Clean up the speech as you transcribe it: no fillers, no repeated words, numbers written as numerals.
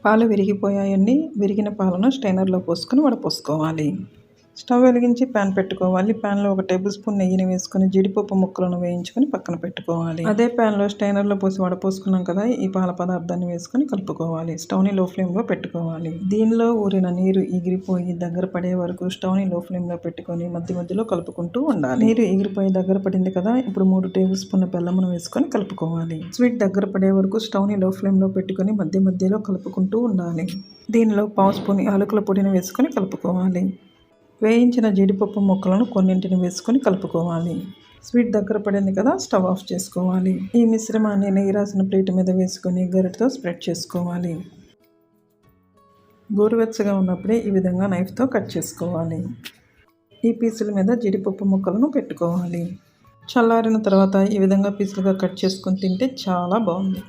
పాలు విరిగిపోయాయని విరిగిన పాలను స్ట్రైనర్లో పోసుకొని వడపోసుకోవాలి. స్టవ్ వెలిగించి ప్యాన్ పెట్టుకోవాలి. ప్యాన్లో 1 టేబుల్ స్పూన్ నెయ్యిని వేసుకొని జీడిపప్పు ముక్కలను వేయించుకొని పక్కన పెట్టుకోవాలి. అదే ప్యాన్లో స్ట్రైనర్లో పోసి వడపోసుకున్నాం కదా, ఈ పాల పదార్థాన్ని వేసుకొని కలుపుకోవాలి. స్టవ్ని లో ఫ్లేమ్లో పెట్టుకోవాలి. దీనిలో ఊరిన నీరు ఎగిరిపోయి దగ్గర పడే వరకు స్టవ్ని లో ఫ్లేమ్లో పెట్టుకొని మధ్య మధ్యలో కలుపుకుంటూ ఉండాలి. నీరు ఎగిరిపోయి దగ్గర పడింది కదా, ఇప్పుడు 3 టేబుల్ స్పూన్ల బెల్లమును వేసుకొని కలుపుకోవాలి. స్వీట్ దగ్గర పడే వరకు స్టవ్ని లో ఫ్లేమ్లో పెట్టుకొని మధ్య మధ్యలో కలుపుకుంటూ ఉండాలి. దీనిలో 1/2 స్పూన్ యాలకుల పొడిని వేసుకొని కలుపుకోవాలి. వేయించిన జీడిపప్పు ముక్కలను కొన్నింటిని వేసుకొని కలుపుకోవాలి. స్వీట్ దగ్గర పడింది కదా, స్టవ్ ఆఫ్ చేసుకోవాలి. ఈ మిశ్రమాన్ని నెయ్యి రాసిన ప్లేట్ మీద వేసుకొని గరిటెతో స్ప్రెడ్ చేసుకోవాలి. గోరువెచ్చగా ఉన్నప్పుడే ఈ విధంగా నైఫ్తో కట్ చేసుకోవాలి. ఈ పీసుల మీద జీడిపప్పు ముక్కలను పెట్టుకోవాలి. చల్లారిన తర్వాత ఈ విధంగా పీసులుగా కట్ చేసుకొని తింటే చాలా బాగుంది.